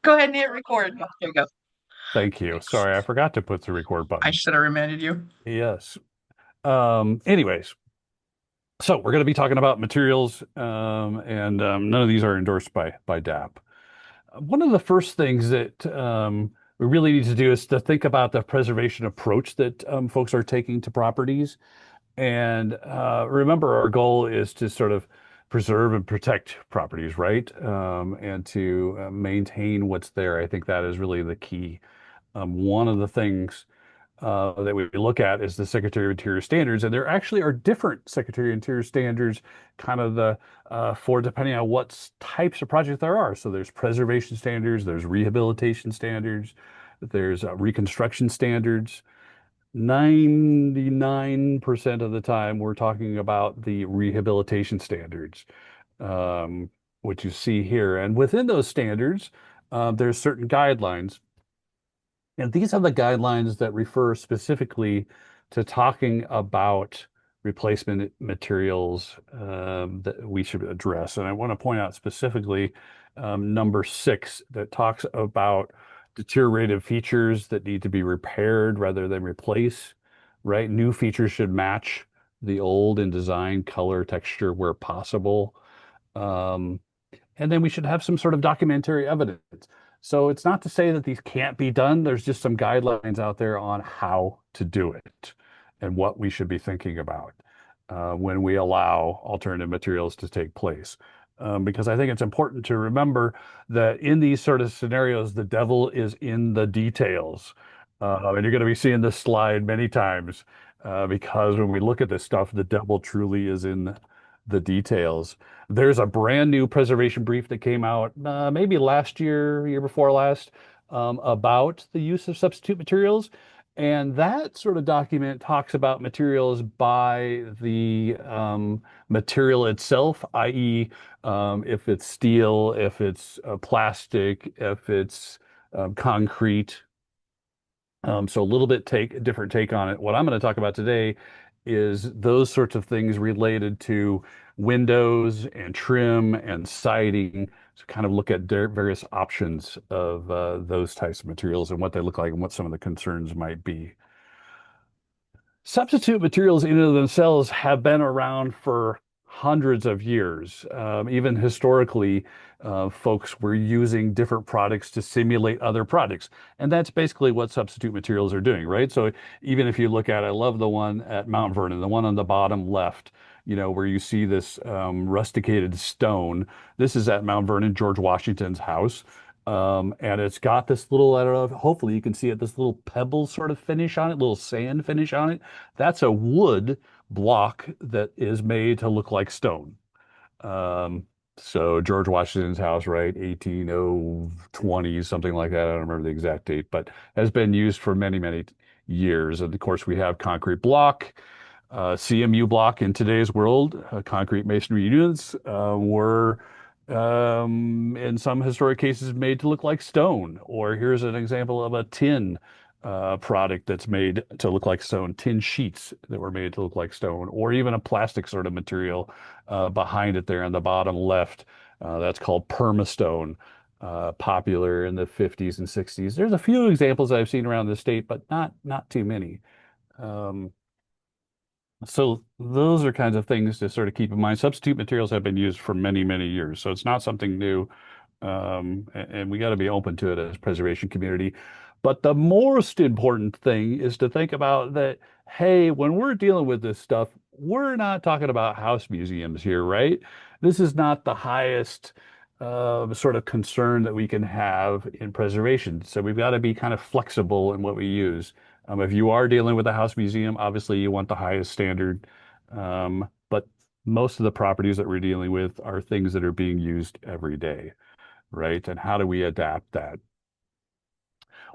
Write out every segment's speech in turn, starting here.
Go ahead and hit record. There you go. Thank you. Sorry, I forgot to put the record I button. should have reminded you. Yes. Anyways, so we're going to be talking about materials, and none of these are endorsed by DAP. One of the first things that we really need to do is to think about the preservation approach that folks are taking to properties. And remember, our goal is to sort of preserve and protect properties, right? And to maintain what's there. I think that is really the key. One of the things that we look at is the Secretary of Interior standards, and there actually are different Secretary of Interior standards, kind of the for depending on what types of projects there are. So there's preservation standards, there's rehabilitation standards, there's reconstruction standards. 99% of the time, we're talking about the rehabilitation standards, um, which you see here. And within those standards, there's certain guidelines, and these are the guidelines that refer specifically to talking about replacement materials that we should address. And I want to point out specifically number 6 that talks about deteriorated features that need to be repaired rather than replace, right? New features should match the old in design, color, texture where possible. Um, and then we should have some sort of documentary evidence. So it's not to say that these can't be done. There's just some guidelines out there on how to do it and what we should be thinking about when we allow alternative materials to take place. Because I think it's important to remember that in these sort of scenarios, the devil is in the details. And you're going to be seeing this slide many times because when we look at this stuff, the devil truly is in the details. There's a brand new preservation brief that came out maybe last year, year before last, about the use of substitute materials. And that sort of document talks about materials by the material itself, i.e., if it's steel, if it's plastic, if it's concrete. So a little bit different take on it. What I'm going to talk about today is those sorts of things related to windows and trim and siding. To kind of look at various options of those types of materials and what they look like and what some of the concerns might be. Substitute materials in and of themselves have been around for hundreds of years. Even historically, folks were using different products to simulate other products. And that's basically what substitute materials are doing, right? So even if you look at, I love the one at Mount Vernon, the one on the bottom left, where you see this rusticated stone. This is at Mount Vernon, George Washington's house. And it's got this little, I don't know, hopefully you can see it, this little pebble sort of finish on it, little sand finish on it. That's a wood block that is made to look like stone. Um, so George Washington's house, right, 18020, something like that. I don't remember the exact date, but has been used for many, many years. And of course, we have concrete block, CMU block in today's world. Concrete masonry units were, in some historic cases, made to look like stone. Or here's an example of a tin product that's made to look like stone, tin sheets that were made to look like stone, or even a plastic sort of material behind it there on the bottom left. That's called permastone, popular in the 50s and 60s. There's a few examples I've seen around the state, but not too many. Um, so those are kinds of things to sort of keep in mind. Substitute materials have been used for many, many years, so it's not something new. And we got to be open to it as preservation community. But the most important thing is to think about that, hey, when we're dealing with this stuff, we're not talking about house museums here, right? This is not the highest sort of concern that we can have in preservation. So we've got to be kind of flexible in what we use. If you are dealing with a house museum, obviously you want the highest standard. But most of the properties that we're dealing with are things that are being used every day, right? And how do we adapt that?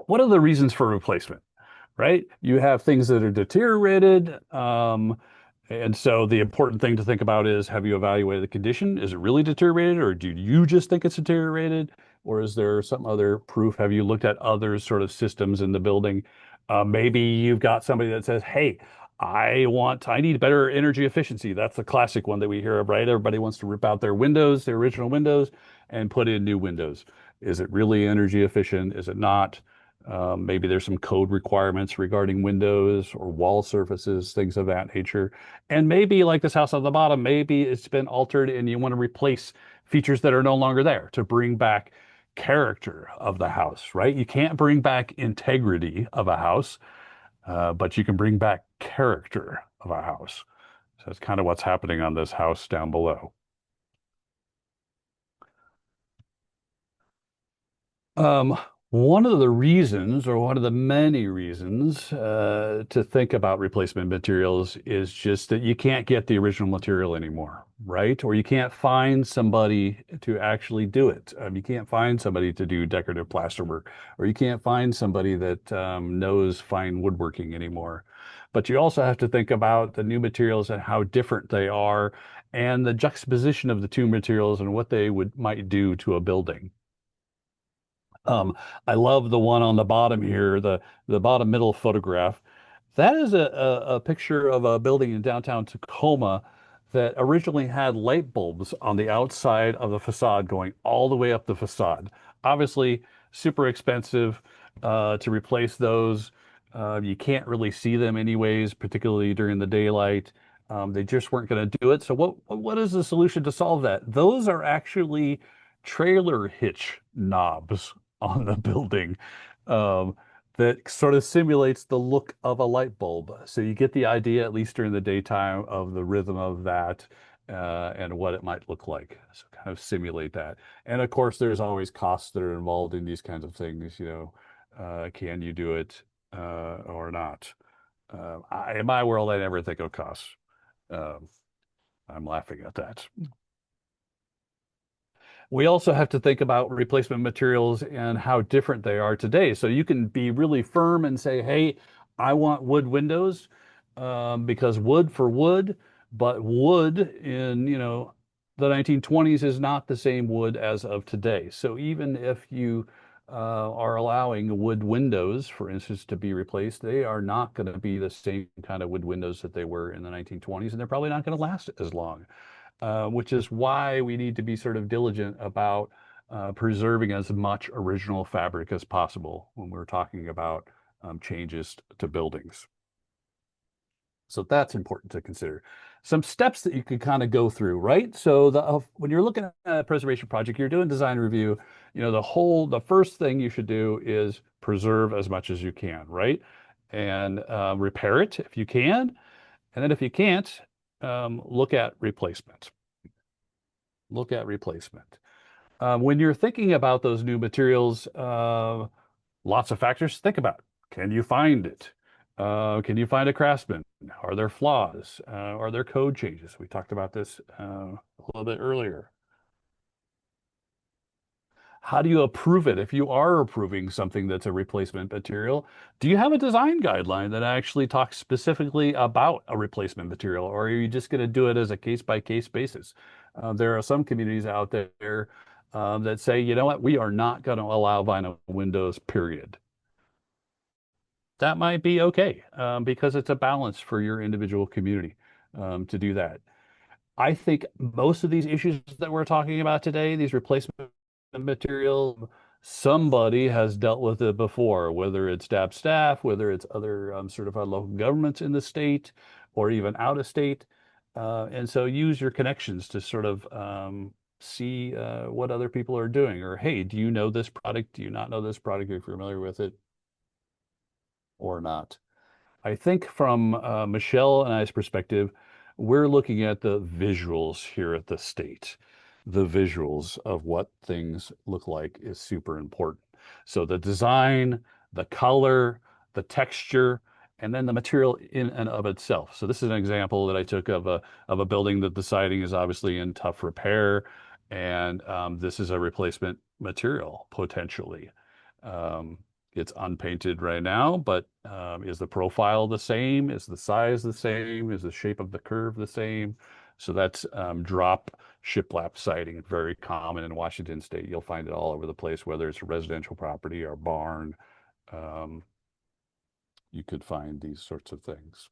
What are the reasons for replacement, right? You have things that are deteriorated. And so the important thing to think about is, have you evaluated the condition? Is it really deteriorated, or do you just think it's deteriorated? Or is there some other proof? Have you looked at other sort of systems in the building? Maybe you've got somebody that says, hey, I need better energy efficiency. That's the classic one that we hear of, right? Everybody wants to rip out their windows, their original windows, and put in new windows. Is it really energy efficient? Is it not? Maybe there's some code requirements regarding windows or wall surfaces, things of that nature. And maybe like this house on the bottom, maybe it's been altered and you want to replace features that are no longer there to bring back character of the house, right? You can't bring back integrity of a house, but you can bring back character of a house. So that's kind of what's happening on this house down below. Um, One of the reasons, or one of the many reasons, to think about replacement materials is just that you can't get the original material anymore, right? Or you can't find somebody to actually do it. You can't find somebody to do decorative plasterwork, or you can't find somebody that knows fine woodworking anymore. But you also have to think about the new materials and how different they are, and the juxtaposition of the two materials and what they would might do to a building. Um, I love the one on the bottom here, the bottom middle photograph. That is a picture of a building in downtown Tacoma that originally had light bulbs on the outside of the facade going all the way up the facade. Obviously, super expensive to replace those. You can't really see them anyways, particularly during the daylight. They just weren't going to do it. So what is the solution to solve that? Those are actually trailer hitch knobs on the building um, that sort of simulates the look of a light bulb. So you get the idea, at least during the daytime, of the rhythm of that and what it might look like. So kind of simulate that. And of course, there's always costs that are involved in these kinds of things. Can you do it or not? In my world, I never think of costs. Um, I'm laughing at that. We also have to think about replacement materials and how different they are today. So you can be really firm and say, hey, I want wood windows because wood for wood, but wood in, the 1920s is not the same wood as of today. So even if you are allowing wood windows, for instance, to be replaced, they are not going to be the same kind of wood windows that they were in the 1920s, and they're probably not going to last as long, which is why we need to be sort of diligent about preserving as much original fabric as possible when we're talking about changes to buildings. So that's important to consider. Some steps that you could kind of go through, right? So when you're looking at a preservation project, you're doing design review, the first thing you should do is preserve as much as you can, right? And repair it if you can. And then if you can't, look at replacement. Look at replacement. When you're thinking about those new materials, lots of factors to think about. Can you find it? Can you find a craftsman? Are there flaws? Are there code changes? We talked about this a little bit earlier. How do you approve it? If you are approving something that's a replacement material, do you have a design guideline that actually talks specifically about a replacement material, or are you just going to do it as a case by case basis? There are some communities out there that say, you know what, we are not going to allow vinyl windows, period. That might be okay because it's a balance for your individual community to do that. I think most of these issues that we're talking about today, these replacement materials, somebody has dealt with it before, whether it's DAHP staff, whether it's other certified local governments in the state or even out of state. And so use your connections to sort of see what other people are doing. Or, hey, do you know this product? Do you not know this product? Are you familiar with it or not? I think from Michelle and I's perspective, we're looking at the visuals here at the state. The visuals of what things look like is super important. So the design, the color, the texture, and then the material in and of itself. So this is an example that I took of a building that the siding is obviously in tough repair, and this is a replacement material potentially. Um, it's unpainted right now, but is the profile the same? Is the size the same? Is the shape of the curve the same? So that's drop shiplap siding. It's very common in Washington State. You'll find it all over the place, whether it's a residential property or barn. Um, you could find these sorts of things.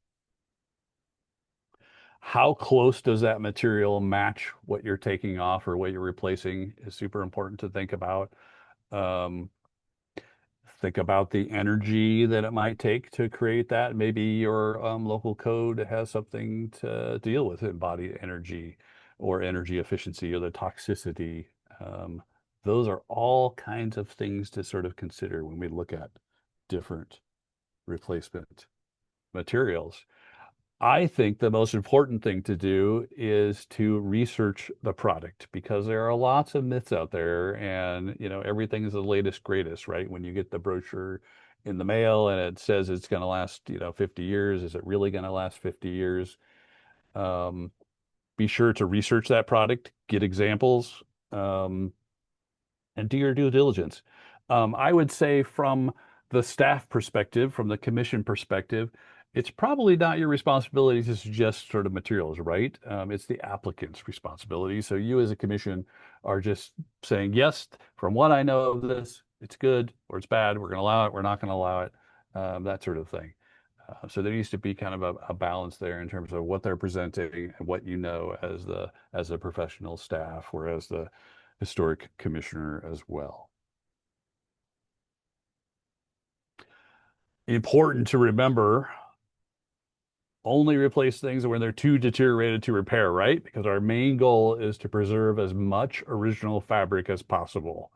How close does that material match what you're taking off or what you're replacing is super important to think about. Um, think about the energy that it might take to create that. Maybe your local code has something to deal with embodied energy or energy efficiency or the toxicity. Um, those are all kinds of things to sort of consider when we look at different replacement materials. I think the most important thing to do is to research the product because there are lots of myths out there and everything is the latest greatest, right? When you get the brochure in the mail and it says it's going to last 50 years, is it really going to last 50 years? Um, be sure to research that product, get examples, um, and do your due diligence. I would say from the staff perspective, from the commission perspective, it's probably not your responsibility to suggest sort of materials, right? It's the applicant's responsibility. So you as a commission are just saying, yes, from what I know of this, it's good or it's bad. We're going to allow it. We're not going to allow it. That sort of thing. So there needs to be kind of a balance there in terms of what they're presenting and what as a professional staff or as the historic commissioner as well. Important to remember, only replace things when they're too deteriorated to repair, right? Because our main goal is to preserve as much original fabric as possible.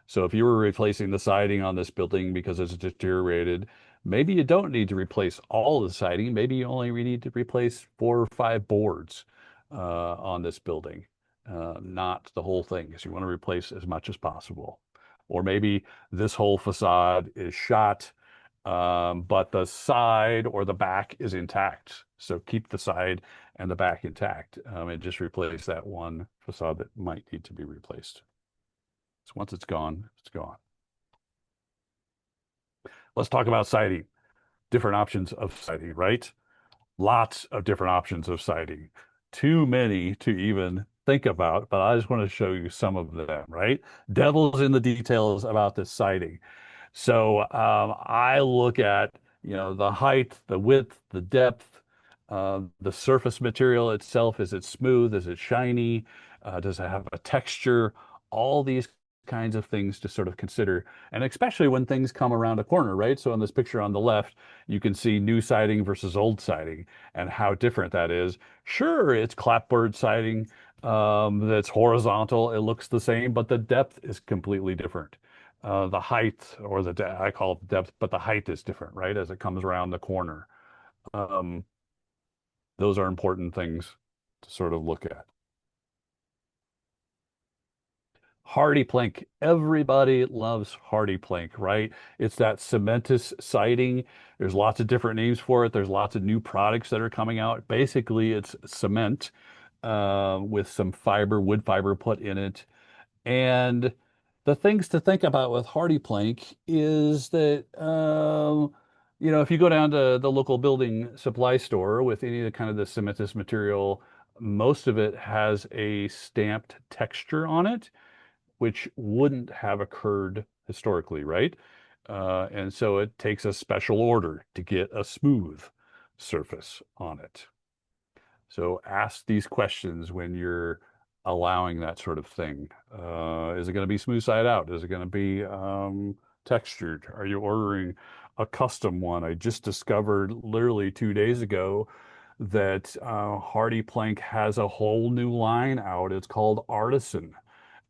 So if you were replacing the siding on this building because it's deteriorated, maybe you don't need to replace all the siding. Maybe you only need to replace 4 or 5 boards on this building, not the whole thing, because you want to replace as much as possible. Or maybe this whole facade is shot, but the side or the back is intact. So keep the side and the back intact, and just replace that one facade that might need to be replaced. So once it's gone, it's gone. Let's talk about siding. Different options of siding, right? Lots of different options of siding. Too many to even think about, but I just want to show you some of them, right? Devil's in the details about this siding. So I look at, the height, the width, the depth, the surface material itself. Is it smooth? Is it shiny? Does it have a texture? All these kinds of things to sort of consider, and especially when things come around a corner, right? So in this picture on the left, you can see new siding versus old siding and how different that is. Sure, it's clapboard siding that's horizontal. It looks the same, but the depth is completely different. The height or I call it depth, but the height is different, right? As it comes around the corner. Um, those are important things to sort of look at. Hardy plank. Everybody loves hardy plank, right? It's that cementous siding. There's lots of different names for it. There's lots of new products that are coming out. Basically, it's cement with some wood fiber put in it. And the things to think about with hardy plank is that, if you go down to the local building supply store with any of the kind of the cementous material, most of it has a stamped texture on it which wouldn't have occurred historically, right? And so it takes a special order to get a smooth surface on it. So ask these questions when you're allowing that sort of thing. Is it going to be smooth side out? Is it going to be textured? Are you ordering a custom one? I just discovered literally 2 days ago that Hardy Plank has a whole new line out. It's called Artisan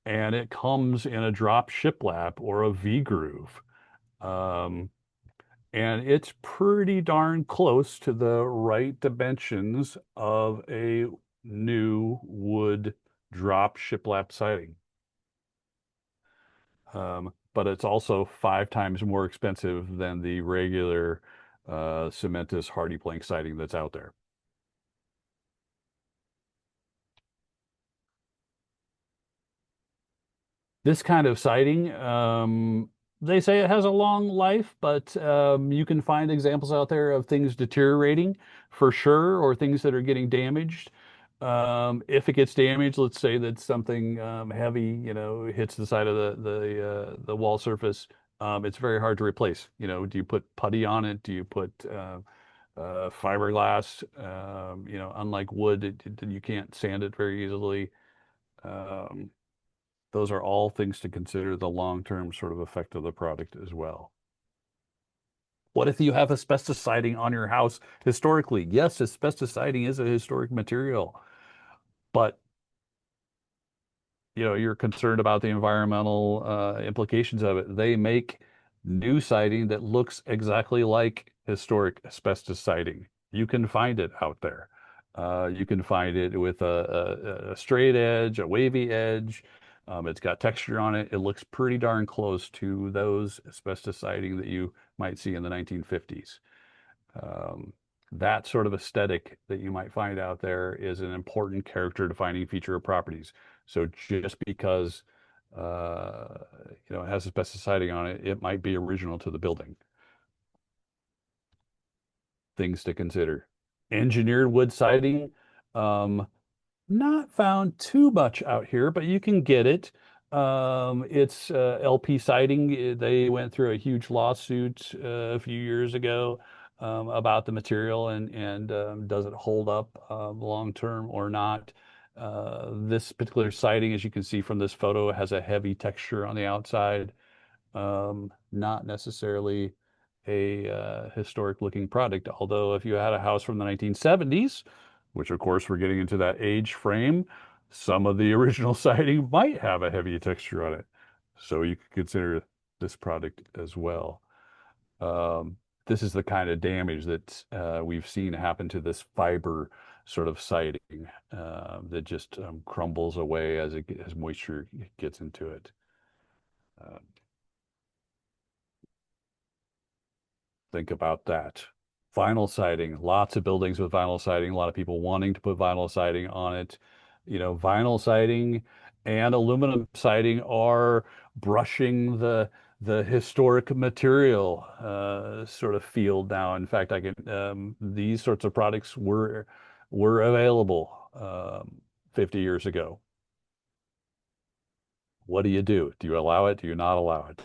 and it comes in a drop shiplap or a V groove. Um, and it's pretty darn close to the right dimensions of a new wood drop shiplap siding. But it's also 5 times more expensive than the regular cementous hardy plank siding that's out there. This kind of siding, they say it has a long life, but you can find examples out there of things deteriorating for sure, or things that are getting damaged. If it gets damaged, let's say that something heavy, hits the side of the wall surface, it's very hard to replace. Do you put putty on it? Do you put fiberglass? Unlike wood, you can't sand it very easily. Um, those are all things to consider the long-term sort of effect of the product as well. What if you have asbestos siding on your house historically? Yes, asbestos siding is a historic material, but you're concerned about the environmental implications of it. They make new siding that looks exactly like historic asbestos siding. You can find it out there. You can find it with a straight edge, a wavy edge. It's got texture on it. It looks pretty darn close to those asbestos siding that you might see in the 1950s. Um, that sort of aesthetic that you might find out there is an important character defining feature of properties. So just because it has asbestos siding on it, it might be original to the building. Things to consider. Engineered wood siding, um, not found too much out here, but you can get it. It's LP siding. They went through a huge lawsuit a few years ago about the material and does it hold up long term or not. This particular siding, as you can see from this photo, has a heavy texture on the outside. Not necessarily a historic looking product. Although if you had a house from the 1970s, which of course we're getting into that age frame, some of the original siding might have a heavy texture on it. So you could consider this product as well. Um, this is the kind of damage that we've seen happen to this fiber sort of siding that just crumbles away as moisture gets into it. Uh, Think about that. Vinyl siding, lots of buildings with vinyl siding, a lot of people wanting to put vinyl siding on it. Vinyl siding and aluminum siding are brushing the historic material sort of field now. In fact, these sorts of products were available 50 years ago. What do you do? Do you allow it? Do you not allow it?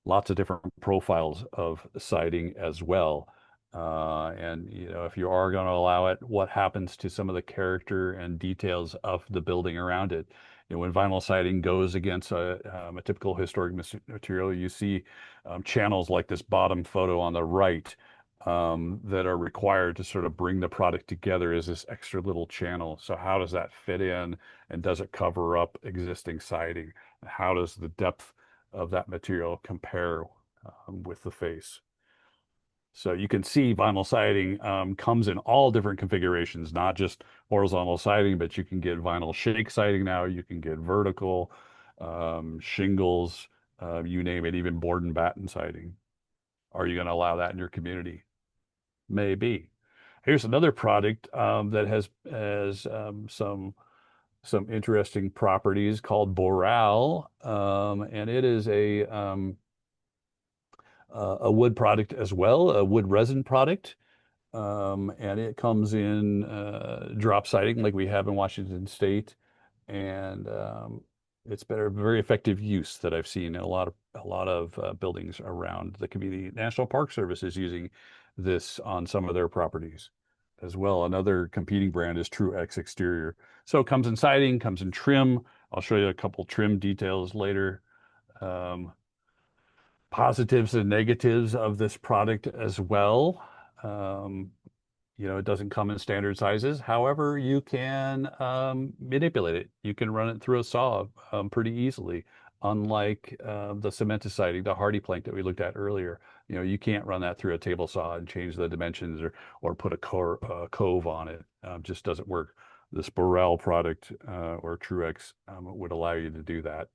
Lots of different profiles of siding as well. And if you are going to allow it, what happens to some of the character and details of the building around it? When vinyl siding goes against a typical historic material, you see channels like this bottom photo on the right that are required to sort of bring the product together as this extra little channel. So how does that fit in, and does it cover up existing siding? How does the depth of that material compare with the face? So you can see vinyl siding comes in all different configurations, not just horizontal siding, but you can get vinyl shake siding now. You can get vertical shingles, you name it, even board and batten siding. Are you going to allow that in your community? Maybe. Here's another product that has some interesting properties called Boral, and it is a wood product as well, a wood resin product. And it comes in drop siding like we have in Washington State, and it's been a very effective use that I've seen in a lot of buildings around the community. National Park Service is using this on some of their properties as well. Another competing brand is True X Exterior. So it comes in siding, comes in trim. I'll show you a couple trim details later. Um, Positives and negatives of this product as well. Um, it doesn't come in standard sizes. However, you can manipulate it. You can run it through a saw pretty easily. Unlike the cemented siding, the hardy plank that we looked at earlier, you can't run that through a table saw and change the dimensions or put a cove on it. Just doesn't work. This Burrell product or Truex would allow you to do that.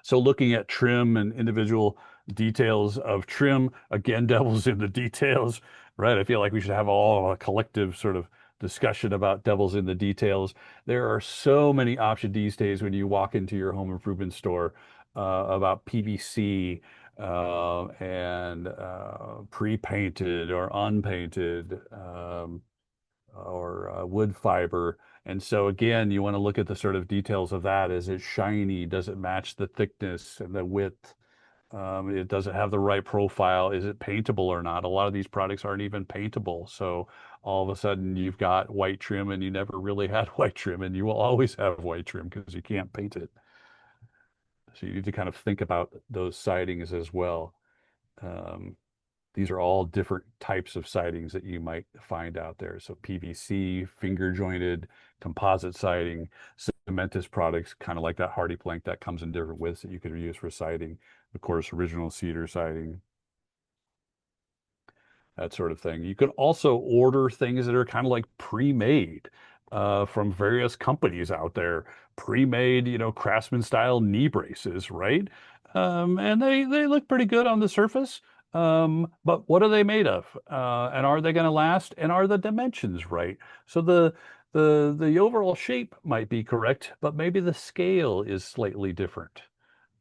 So looking at trim and individual details of trim, again, devil's in the details, right? I feel like we should have all a collective sort of discussion about devils in the details. There are so many options these days when you walk into your home improvement store about PVC and pre-painted or unpainted. Or wood fiber. And so again, you want to look at the sort of details of that. Is it shiny? Does it match the thickness and the width? Does it have the right profile? Is it paintable or not? A lot of these products aren't even paintable. So all of a sudden you've got white trim and you never really had white trim, and you will always have white trim because you can't paint it. So you need to kind of think about those sidings as well. Um, these are all different types of sidings that you might find out there. So PVC, finger jointed, composite siding, cementous products, kind of like that hardy plank that comes in different widths that you could use for siding. Of course, original cedar siding, that sort of thing. You can also order things that are kind of like pre-made from various companies out there. Pre-made, craftsman style knee braces, right? And they look pretty good on the surface. But what are they made of? And are they going to last? And are the dimensions right? So the overall shape might be correct, but maybe the scale is slightly different.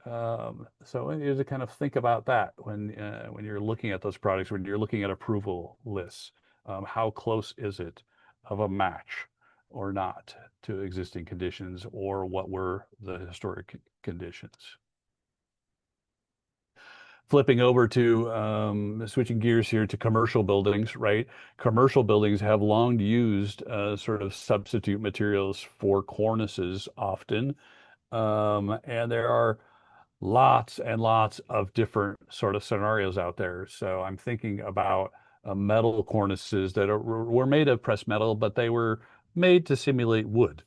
So you have to kind of think about that when you're looking at those products, when you're looking at approval lists. How close is it of a match or not to existing conditions, or what were the historic conditions? Flipping over to switching gears here to commercial buildings, right? Commercial buildings have long used sort of substitute materials for cornices often. And there are lots and lots of different sort of scenarios out there. So I'm thinking about metal cornices that were made of pressed metal, but they were made to simulate wood.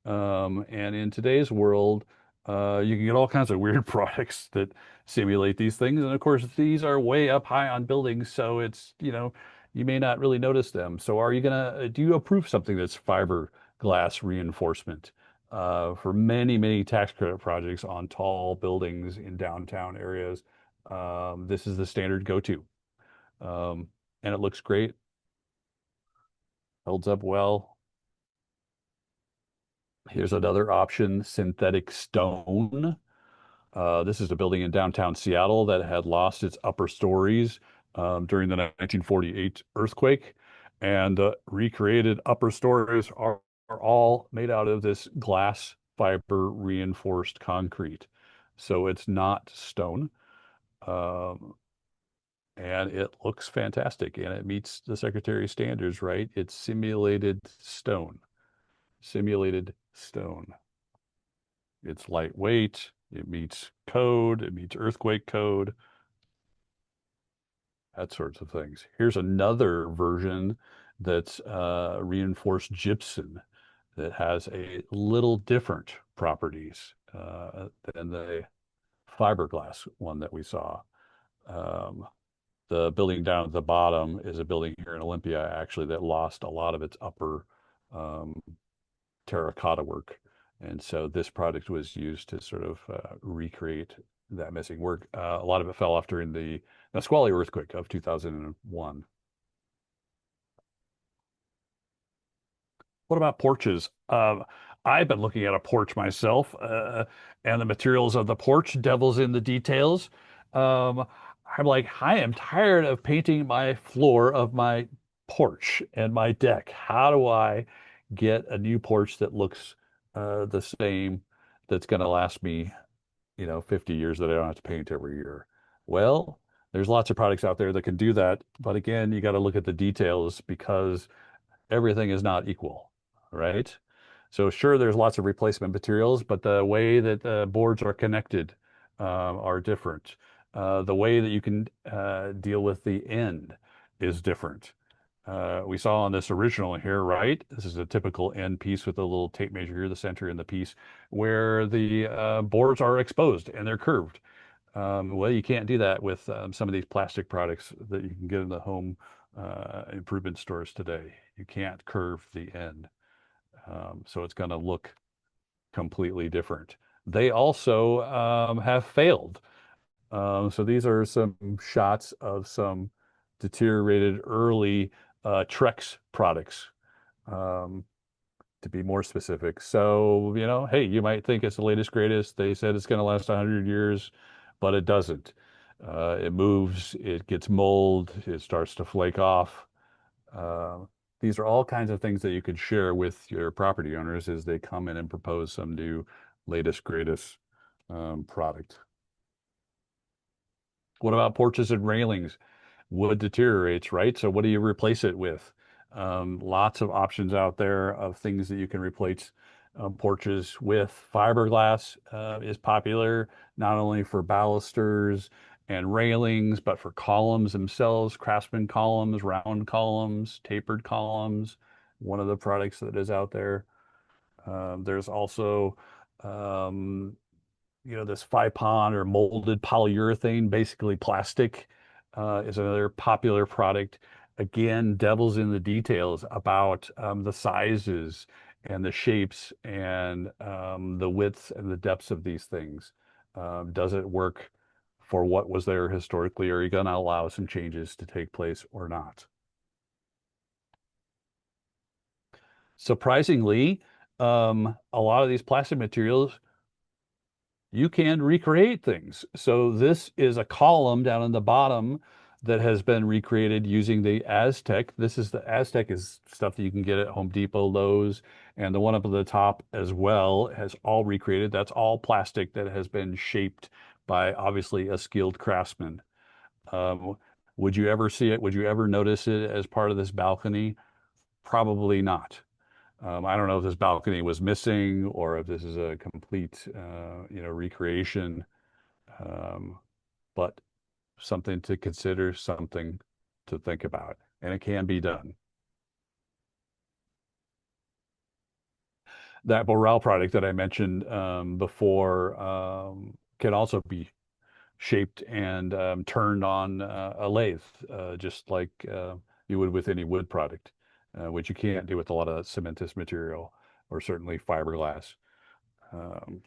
And in today's world, you can get all kinds of weird products that simulate these things. And of course, these are way up high on buildings, so you may not really notice them. So do you approve something that's fiberglass reinforcement? For many, many tax credit projects on tall buildings in downtown areas. This is the standard go-to. Um, and it looks great, holds up well. Here's another option, synthetic stone. This is a building in downtown Seattle that had lost its upper stories during the 1948 earthquake. And recreated upper stories are all made out of this glass fiber reinforced concrete. So it's not stone. Um, and it looks fantastic and it meets the Secretary standards, right? It's simulated stone. Simulated stone. It's lightweight. It meets code. It meets earthquake code, that sorts of things. Here's another version that's reinforced gypsum that has a little different properties than the fiberglass one that we saw. Um, the building down at the bottom is a building here in Olympia, actually, that lost a lot of its upper um, terracotta work. And so this product was used to sort of recreate that missing work. A lot of it fell off during the Nisqually earthquake of 2001. What about porches? I've been looking at a porch myself, and the materials of the porch, devil's in the details. Um, I'm like, I am tired of painting my floor of my porch and my deck. How do I get a new porch that looks the same, that's going to last me, 50 years, that I don't have to paint every year? Well, there's lots of products out there that can do that, but again, you got to look at the details because everything is not equal, right? So sure, there's lots of replacement materials, but the way that the boards are connected are different. The way that you can deal with the end is different. We saw on this original here, right? This is a typical end piece with a little tape measure here, the center in the piece, where the boards are exposed and they're curved. Well, you can't do that with some of these plastic products that you can get in the home improvement stores today. You can't curve the end. So it's going to look completely different. They also have failed. So these are some shots of some deteriorated early Trex products, um, to be more specific. So, hey, you might think it's the latest, greatest. They said it's going to last 100 years, but it doesn't. It moves, it gets mold, it starts to flake off. Uh, these are all kinds of things that you could share with your property owners as they come in and propose some new latest, greatest product. What about porches and railings? Wood deteriorates, right? So what do you replace it with? Lots of options out there of things that you can replace porches with. Fiberglass is popular not only for balusters and railings, but for columns themselves, craftsman columns, round columns, tapered columns. One of the products that is out there. There's also um, this FIPON or molded polyurethane, basically plastic, is another popular product. Again, devil's in the details about the sizes and the shapes and the widths and the depths of these things. Does it work for what was there historically? Or are you going to allow some changes to take place or not? Surprisingly, a lot of these plastic materials you can recreate things. So this is a column down on the bottom that has been recreated using the Aztec. This is the Aztec is stuff that you can get at Home Depot, Lowe's, and the one up at the top as well has all recreated. That's all plastic that has been shaped by obviously a skilled craftsman. Um, would you ever see it? Would you ever notice it as part of this balcony? Probably not. I don't know if this balcony was missing or if this is a complete, recreation, um, but something to consider, something to think about, and it can be done. That Boral product that I mentioned before can also be shaped and turned on a lathe, just like you would with any wood product, which you can't do with a lot of cementous material or certainly fiberglass. Um,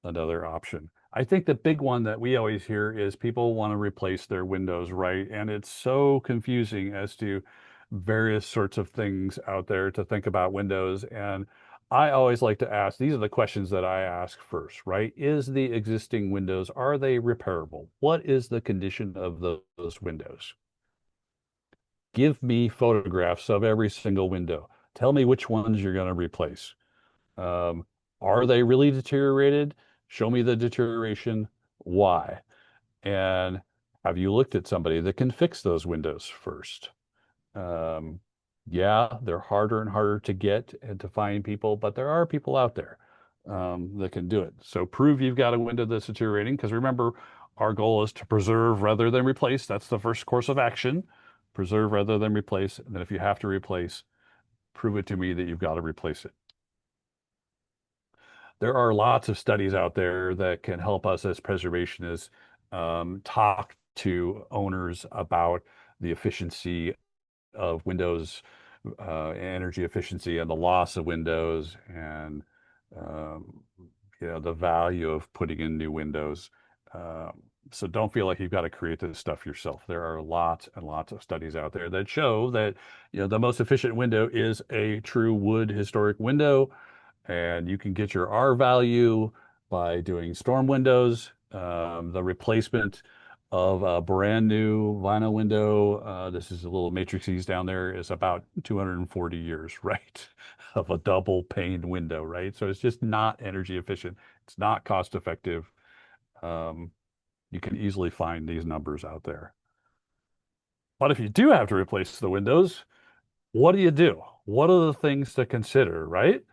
another option. I think the big one that we always hear is people want to replace their windows, right? And it's so confusing as to various sorts of things out there to think about windows. And I always like to ask, these are the questions that I ask first, right? Is the existing windows, are they repairable? What is the condition of those windows? Give me photographs of every single window. Tell me which ones you're going to replace. Um, are they really deteriorated? Show me the deterioration. Why? And have you looked at somebody that can fix those windows first? Um, yeah, they're harder and harder to get and to find people, but there are people out there that can do it. So prove you've got a window that's deteriorating, because remember, our goal is to preserve rather than replace. That's the first course of action. Preserve rather than replace. And then if you have to replace, prove it to me that you've got to replace it. There are lots of studies out there that can help us as preservationists talk to owners about the efficiency of windows, energy efficiency, and the loss of windows, and um, the value of putting in new windows. Um, so don't feel like you've got to create this stuff yourself. There are lots and lots of studies out there that show that the most efficient window is a true wood historic window, and you can get your R value by doing storm windows. The replacement of a brand new vinyl window, this is a little matrices down there, is about 240 years, right? Of a double paned window, right? So it's just not energy efficient. It's not cost effective. Um, you can easily find these numbers out there. But if you do have to replace the windows, what do you do? What are the things to consider, right?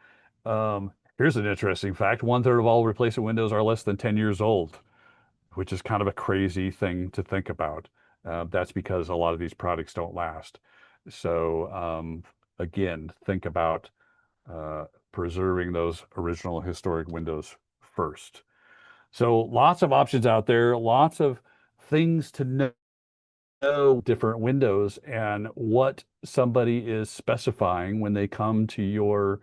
Here's an interesting fact. One third of all replacement windows are less than 10 years old, which is kind of a crazy thing to think about. That's because a lot of these products don't last. So, again, think about preserving those original historic windows first. So, lots of options out there, lots of things to know different windows and what somebody is specifying when they come to your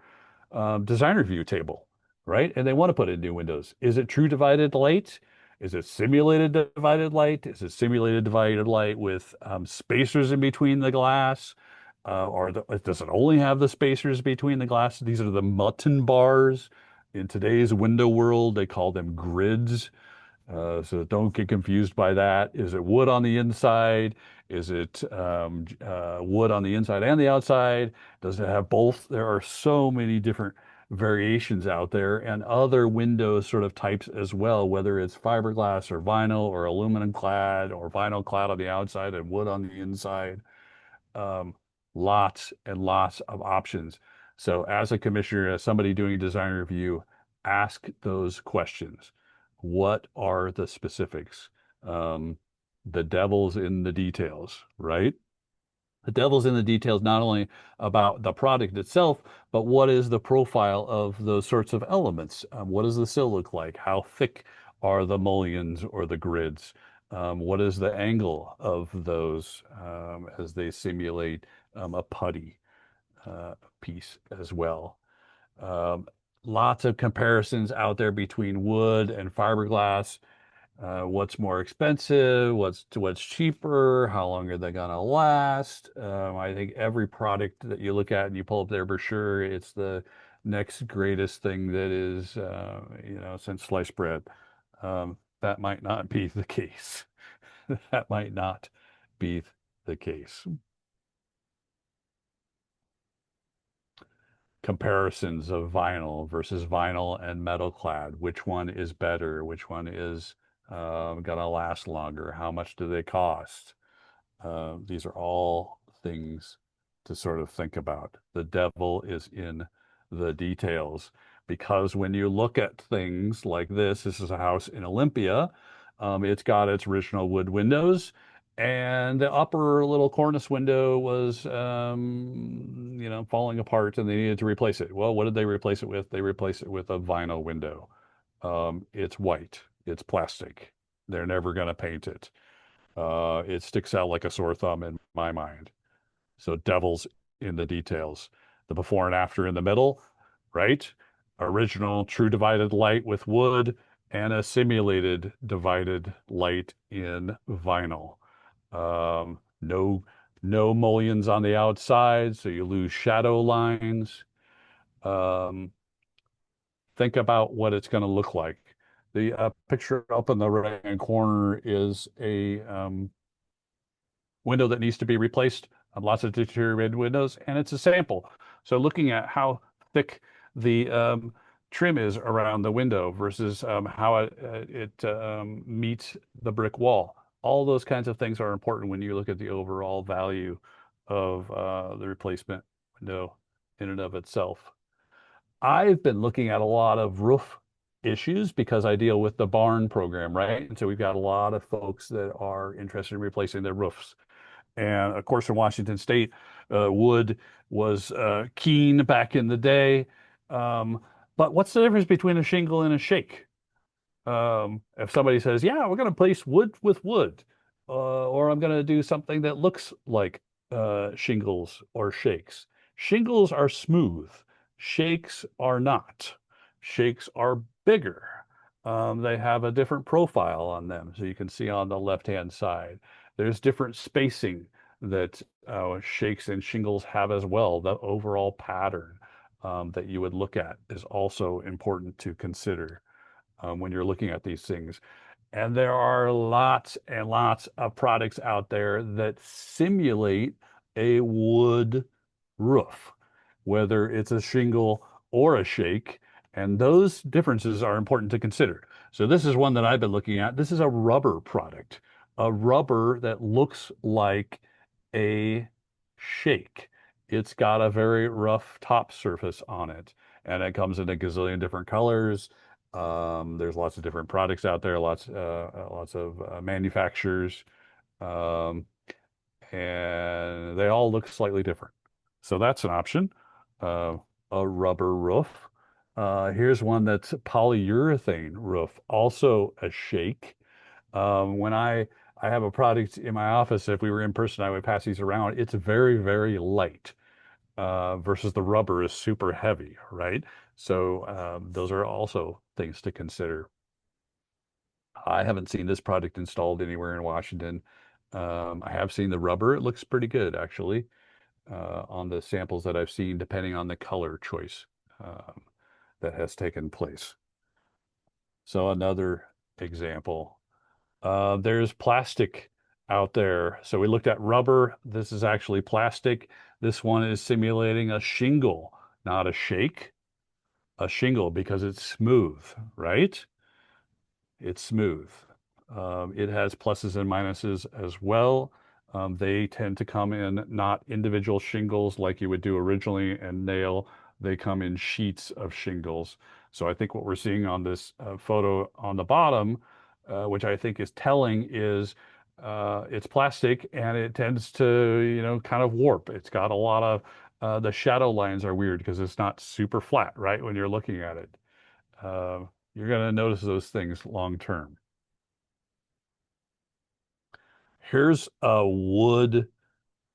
design review table, right? And they want to put in new windows. Is it true divided light? Is it simulated divided light? Is it simulated divided light with spacers in between the glass? Does it only have the spacers between the glass? These are the mutton bars. In today's window world, they call them grids. So don't get confused by that. Is it wood on the inside? Is it wood on the inside and the outside? Does it have both? There are so many different variations out there and other window sort of types as well, whether it's fiberglass or vinyl or aluminum clad or vinyl clad on the outside and wood on the inside. Um, lots and lots of options. So as a commissioner, as somebody doing design review, ask those questions. What are the specifics? Um, the devil's in the details, right? The devil's in the details, not only about the product itself, but what is the profile of those sorts of elements? What does the sill look like? How thick are the mullions or the grids? What is the angle of those as they simulate a putty piece as well? Um, lots of comparisons out there between wood and fiberglass. What's more expensive? What's cheaper? How long are they gonna last? I think every product that you look at and you pull up their brochure, it's the next greatest thing that is, since sliced bread. That might not be the case. That might not be the case. Comparisons of vinyl versus vinyl and metal clad. Which one is better? Which one is gonna last longer? How much do they cost? These are all things to sort of think about. The devil is in the details because when you look at things like this is a house in Olympia. It's got its original wood windows, and the upper little cornice window was, falling apart, and they needed to replace it. Well, what did they replace it with? They replaced it with a vinyl window. It's white. It's plastic. They're never going to paint it. It sticks out like a sore thumb in my mind. So devil's in the details. The before and after in the middle, right? Original true divided light with wood and a simulated divided light in vinyl. No, no mullions on the outside, so you lose shadow lines. Um, think about what it's going to look like. The picture up in the right-hand corner is a window that needs to be replaced, lots of deteriorated windows, and it's a sample. So looking at how thick the trim is around the window versus how it meets the brick wall. All those kinds of things are important when you look at the overall value of the replacement window in and of itself. I've been looking at a lot of roof issues because I deal with the barn program, right? And so we've got a lot of folks that are interested in replacing their roofs. And of course, in Washington State, wood was keen back in the day. Um, but what's the difference between a shingle and a shake? If somebody says, "Yeah, we're going to place wood with wood," or "I'm going to do something that looks like shingles or shakes," shingles are smooth, shakes are not. Shakes are bigger. They have a different profile on them, so you can see on the left-hand side. There's different spacing that shakes and shingles have as well. The overall pattern that you would look at is also important to consider when you're looking at these things. And there are lots and lots of products out there that simulate a wood roof, whether it's a shingle or a shake. And those differences are important to consider. So this is one that I've been looking at. This is a rubber product, a rubber that looks like a shake. It's got a very rough top surface on it, and it comes in a gazillion different colors. There's lots of different products out there, lots of manufacturers, um, and they all look slightly different. So that's an option. Uh, a rubber roof. Here's one that's polyurethane roof, also a shake. When I have a product in my office, if we were in person, I would pass these around. It's very, very light versus the rubber is super heavy, right? So those are also things to consider. I haven't seen this product installed anywhere in Washington. I have seen the rubber. It looks pretty good, actually, on the samples that I've seen, depending on the color choice um, that has taken place. So another example. There's plastic out there. So we looked at rubber. This is actually plastic. This one is simulating a shingle, not a shake, a shingle because it's smooth, right? It's smooth. It has pluses and minuses as well. They tend to come in not individual shingles like you would do originally and nail. They come in sheets of shingles. So I think what we're seeing on this photo on the bottom, which I think is telling, is it's plastic and it tends to, kind of warp. It's got a lot of the shadow lines are weird because it's not super flat, right? When you're looking at it, uh, you're going to notice those things long term. Here's a wood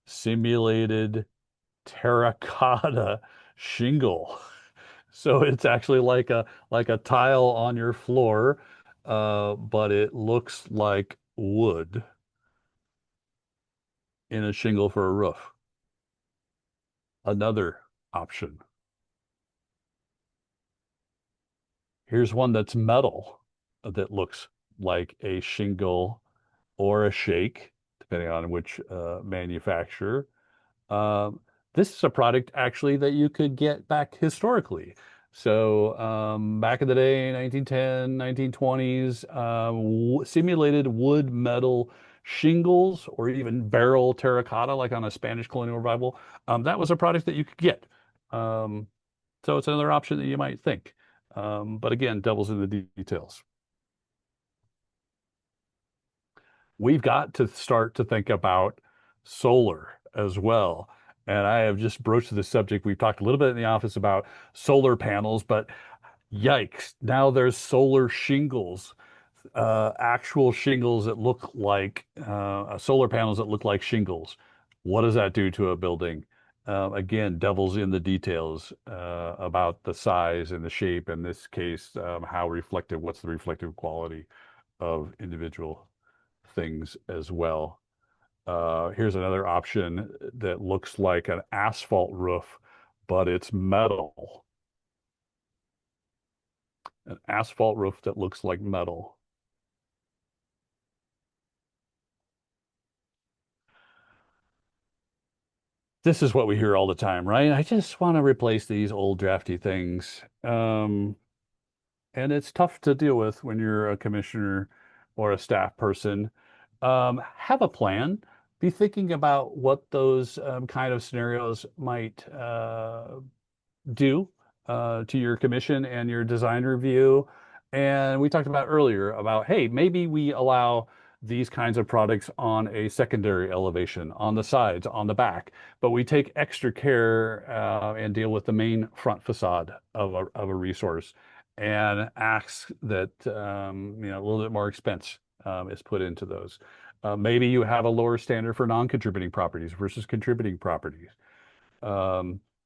simulated terracotta shingle. So it's actually like a tile on your floor, but it looks like wood in a shingle for a roof. Another option. Here's one that's metal that looks like a shingle or a shake, depending on which manufacturer. Um, this is a product actually that you could get back historically. So back in the day, 1910, 1920s, simulated wood metal shingles or even barrel terracotta, like on a Spanish colonial revival, that was a product that you could get. Um, so it's another option that you might think. But again, devil's in the details. We've got to start to think about solar as well. And I have just broached the subject. We've talked a little bit in the office about solar panels, but yikes, now there's solar shingles, actual shingles that look like solar panels that look like shingles. What does that do to a building? Again, devil's in the details about the size and the shape, in this case, how reflective, what's the reflective quality of individual things as well. Here's another option that looks like an asphalt roof, but it's metal. An asphalt roof that looks like metal. This is what we hear all the time, right? I just want to replace these old drafty things. And it's tough to deal with when you're a commissioner or a staff person. Have a plan. Be thinking about what those kind of scenarios might do to your commission and your design review. And we talked about earlier about, hey, maybe we allow these kinds of products on a secondary elevation, on the sides, on the back, but we take extra care and deal with the main front facade of a resource and ask that a little bit more expense is put into those. Maybe you have a lower standard for non-contributing properties versus contributing properties.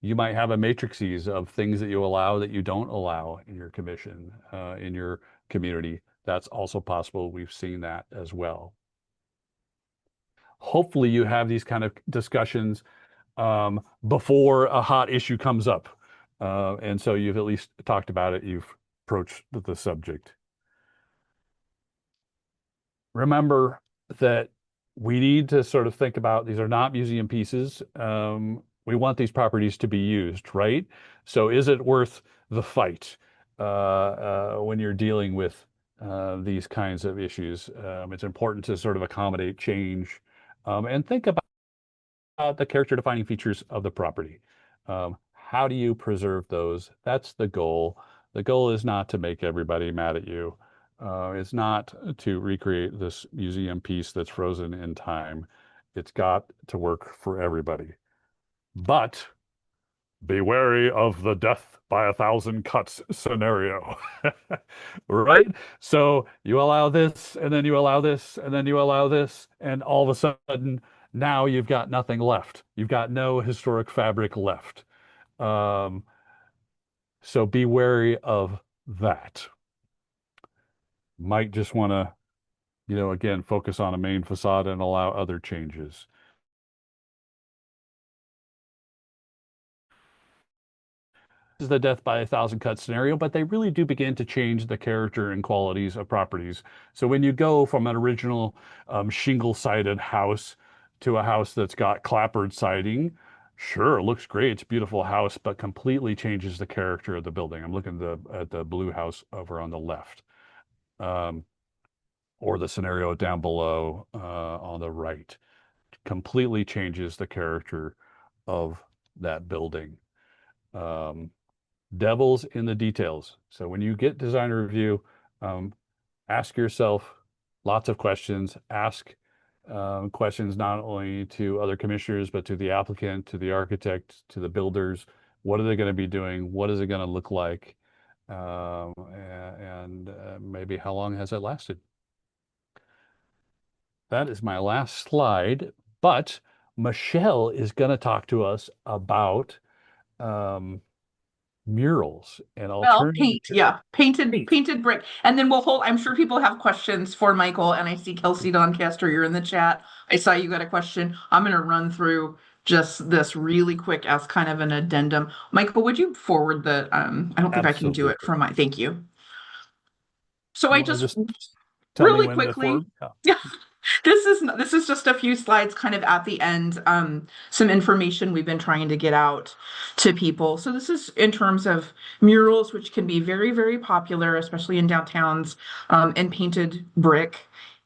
You might have a matrices of things that you allow that you don't allow in your commission, in your community. That's also possible. We've seen that as well. Hopefully, you have these kind of discussions before a hot issue comes up. And so you've at least talked about it, you've approached the subject. Remember that we need to sort of think about these are not museum pieces. We want these properties to be used, right? So is it worth the fight when you're dealing with these kinds of issues? It's important to sort of accommodate change and think about the character defining features of the property. How do you preserve those? That's the goal. The goal is not to make everybody mad at you. It's not to recreate this museum piece that's frozen in time. It's got to work for everybody. But be wary of the death by a thousand cuts scenario. Right? So you allow this, and then you allow this, and then you allow this, and all of a sudden, now you've got nothing left. You've got no historic fabric left. Um, so be wary of that. Might just want to, again, focus on a main facade and allow other changes. Is the death by a thousand cut scenario, but they really do begin to change the character and qualities of properties. So when you go from an original shingle-sided house to a house that's got clapboard siding, sure, it looks great. It's a beautiful house, but completely changes the character of the building. I'm looking at the blue house over on the left, um, or the scenario down below on the right. completely changes the character of that building. Um, Devil's in the details. So when you get design review, um, ask yourself lots of questions. Ask questions not only to other commissioners, but to the applicant, to the architect, to the builders. What are they going to be doing? What is it going to look like? And maybe how long has it lasted? That is my last slide, but Michelle is going to talk to us about um, murals and Well, alternative paint, yeah, painted paint. painted brick, and then we'll hold. I'm sure people have questions for Michael, and I see Kelsey Doncaster, you're in the chat. I saw you got a question. I'm going to run through just this really quick as kind of an addendum. Michael, would you forward the? I don't think I can do it Absolutely. from my. Thank you. So You I want to just just tell me really when to quickly. forward? Yeah. This is just a few slides kind of at the end, some information we've been trying to get out to people. So this is in terms of murals, which can be very, very popular, especially in downtowns, and painted brick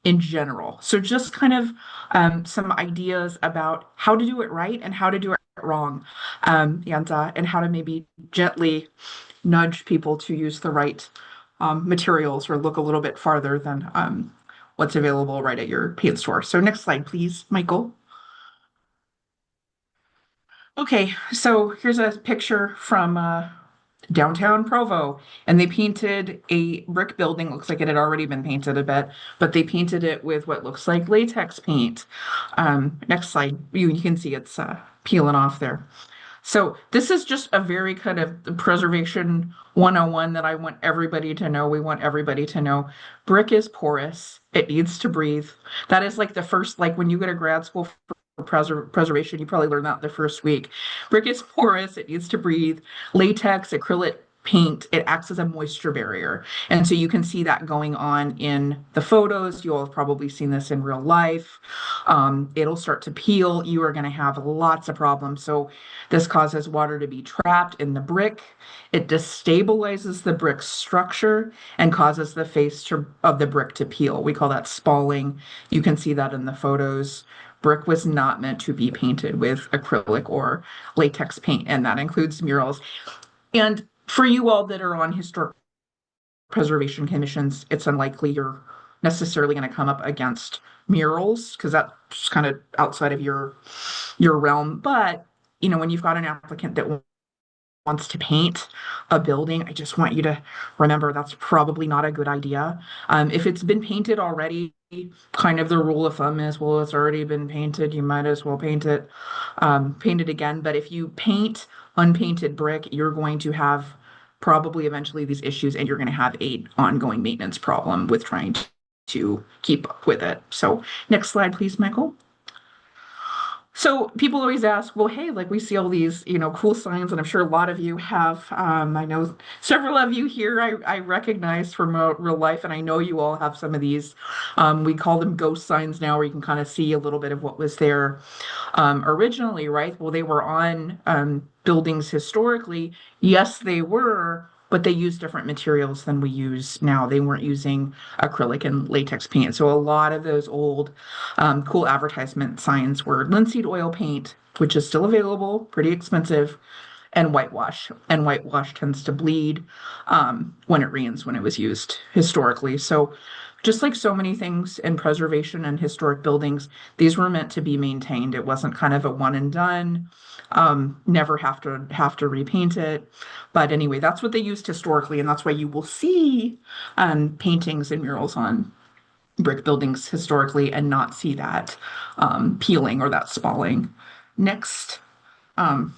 in general. So just kind of some ideas about how to do it right and how to do it wrong, and how to maybe gently nudge people to use the right materials or look a little bit farther than what's available right at your paint store. So next slide, please, Michael. Okay, so here's a picture from downtown Provo, and they painted a brick building. Looks like it had already been painted a bit, but they painted it with what looks like latex paint. Next slide, you can see it's peeling off there. So this is just a very kind of preservation 101 that I want everybody to know. We want everybody to know. Brick is porous. It needs to breathe. That is like the first, like when you go to grad school for preservation, you probably learn that the first week. Brick is porous. It needs to breathe. Latex, acrylic paint, it acts as a moisture barrier. And so you can see that going on in the photos. You all have probably seen this in real life. It'll start to peel. You are going to have lots of problems. So this causes water to be trapped in the brick. It destabilizes the brick structure and causes the of the brick to peel. We call that spalling. You can see that in the photos. Brick was not meant to be painted with acrylic or latex paint, and that includes murals. And for you all that are on historic preservation commissions, it's unlikely you're necessarily going to come up against murals because that's kind of outside of your realm. But when you've got an applicant that wants to paint a building, I just want you to remember that's probably not a good idea. If it's been painted already, kind of the rule of thumb is, well, it's already been painted, you might as well paint it again. But if you paint unpainted brick, you're going to have probably eventually these issues, and you're going to have a ongoing maintenance problem with trying to keep up with it. So next slide, please, Michael. So people always ask, well, hey, like we see all these, cool signs, and I'm sure a lot of you have. I know several of you here I recognize from real life, and I know you all have some of these. We call them ghost signs now, where you can kind of see a little bit of what was there originally, right? Well, they were on buildings historically. Yes, they were, but they used different materials than we use now. They weren't using acrylic and latex paint. So a lot of those old cool advertisement signs were linseed oil paint, which is still available, pretty expensive, and whitewash. And whitewash tends to bleed when it rains, when it was used historically. So just like so many things in preservation and historic buildings, these were meant to be maintained. It wasn't kind of a one and done. Never have to repaint it. But anyway, that's what they used historically, and that's why you will see paintings and murals on brick buildings historically and not see that peeling or that spalling. Next. Um,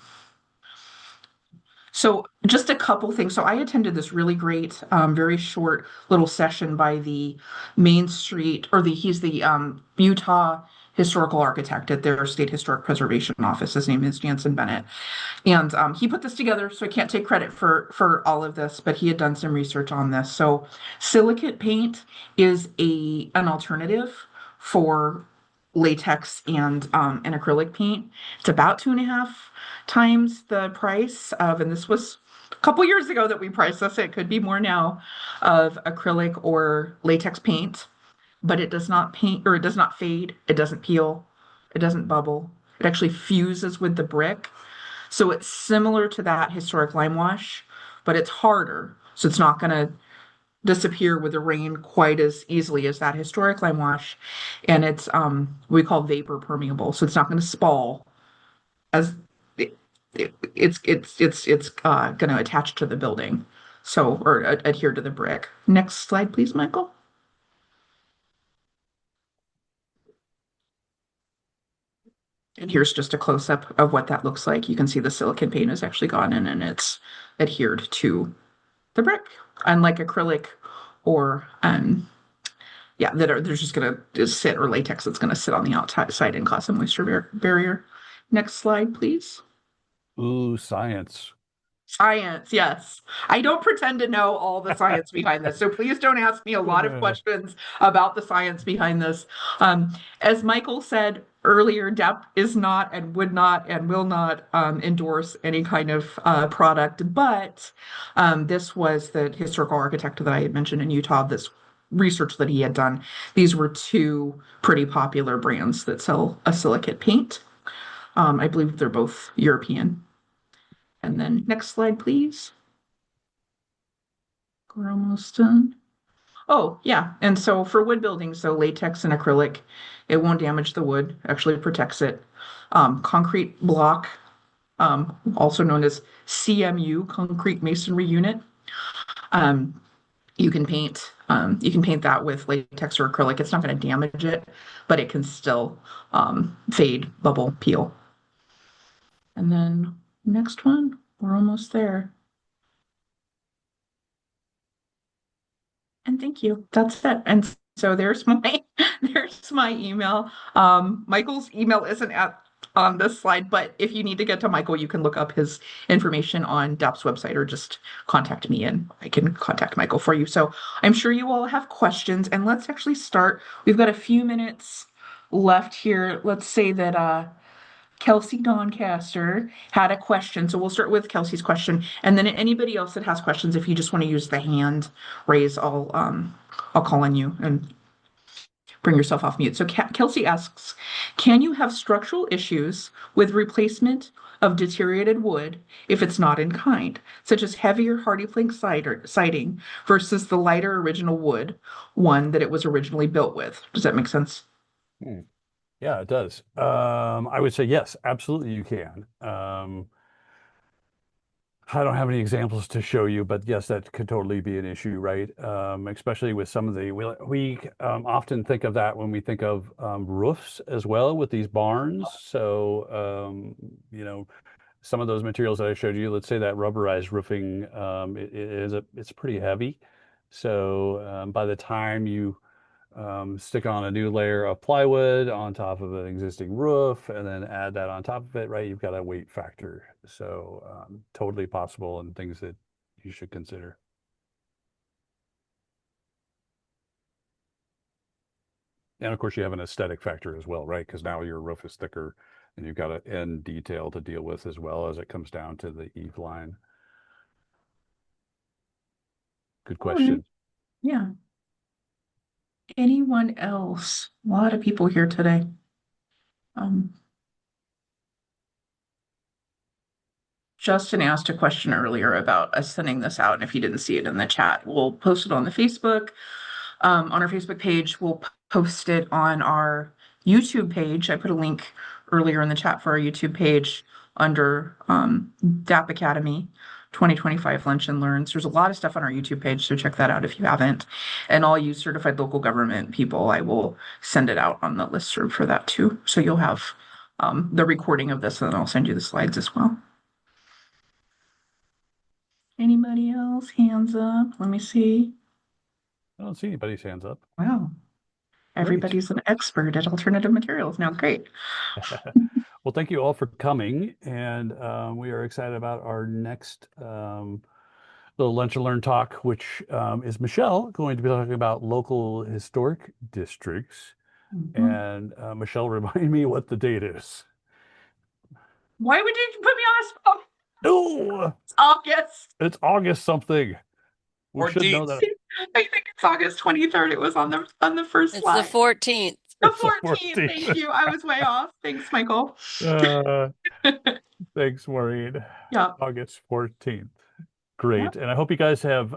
so just a couple things. So I attended this really great, very short little session by the Main Street, or he's the Utah historical architect at their state historic preservation office. His name is Jansen Bennett. And he put this together, so I can't take credit for all of this, but he had done some research on this. So silicate paint is an alternative for latex and acrylic paint. It's about 2.5 times the price of, and this was a couple years ago that we priced this, it could be more now, of acrylic or latex paint, but it does not paint, or it does not fade, it doesn't peel, It doesn't bubble. It actually fuses with the brick. So it's similar to that historic lime wash, but it's harder. So it's not going to disappear with the rain quite as easily as that historic lime wash. And it's we call vapor permeable. So it's not going to spall as it's going to attach to the building. So or adhere to the brick. Next slide, please, Michael. And here's just a close-up of what that looks like. You can see the silicone paint has actually gone in and it's adhered to the brick, unlike acrylic or yeah, they're just gonna just sit, or latex that's gonna sit on the outside and cause a moisture barrier. Next slide, please. Ooh, science. Science, yes. I don't pretend to know all the science behind this, so please don't ask me a lot of questions about the science behind this. As Michael said earlier, DAHP is not and would not and will not endorse any kind of product, but this was the historical architect that I had mentioned in Utah, this research that he had done. These were two pretty popular brands that sell a silicate paint. I believe they're both European. And then next slide, please. We're almost done. Oh, yeah. And so for wood building, so latex and acrylic, it won't damage the wood, actually protects it. Concrete block, also known as CMU, concrete masonry unit. Um, you can paint that with latex or acrylic. It's not going to damage it, but it can still fade, bubble, peel. And then next one, we're almost there. And thank you. That's it. And so there's my there's my email. Michael's email isn't on this slide, but if you need to get to Michael, you can look up his information on DAHP's website or just contact me and I can contact Michael for you. So I'm sure you all have questions, and let's actually start. We've got a few minutes left here. Let's say that Kelsey Doncaster had a question. So we'll start with Kelsey's question. And then anybody else that has questions, if you just want to use the hand raise, I'll call on you and bring yourself off mute. So Kelsey asks, can you have structural issues with replacement of deteriorated wood if it's not in kind, such as heavier hardy plank siding versus the lighter original wood one that it was originally built with? Does that make sense? Hmm. Yeah, it does. I would say yes, absolutely you can. I don't have any examples to show you, but yes, that could totally be an issue, right? Especially with some of we often think of that when we think of roofs as well with these barns. So, some of those materials that I showed you, let's say that rubberized roofing, it's pretty heavy. So by the time you stick on a new layer of plywood on top of an existing roof and then add that on top of it, right? You've got a weight factor. So totally possible and things that you should consider. And of course, you have an aesthetic factor as well, right? Because now your roof is thicker and you've got an end detail to deal with as well as it comes down to the eave line. Good question. Yeah. Anyone else? A lot of people here today. Justin asked a question earlier about us sending this out, and if you didn't see it in the chat, we'll post it on the Facebook, on our Facebook page. We'll post it on our YouTube page. I put a link earlier in the chat for our YouTube page under DAHP Academy 2025 Lunch and Learns. There's a lot of stuff on our YouTube page, so check that out if you haven't. And all you certified local government people, I will send it out on the listserv for that too. So you'll have the recording of this, and then I'll send you the slides as well. Anybody else? Hands up. Let me see. I don't see anybody's hands up. Wow. Everybody's an expert at alternative materials now. Great. Well, thank you all for coming. And we are excited about our next little Lunch and Learn talk, which is Michelle going to be talking about local historic districts. And Michelle, remind me what the date is. Why would you put me on a spot? No, It's August. it's August something. We should know that. I think it's August 23rd. It was on the first It's slide. the 14th. The It's the 14th. 14th. Thank you. I was way off. Thanks, Michael. Thanks, Maureen. Yeah. August 14th. Yeah. Great. And I hope you guys have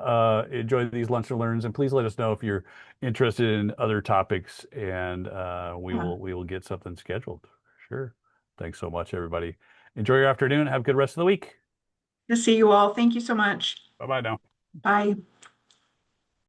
enjoyed these Lunch and Learns. And please let us know if you're interested in other topics, and we will get something scheduled. Sure. Thanks so much, everybody. Enjoy your afternoon. Have a good rest of the week. To see you all. Thank you so much. Bye-bye now. Bye.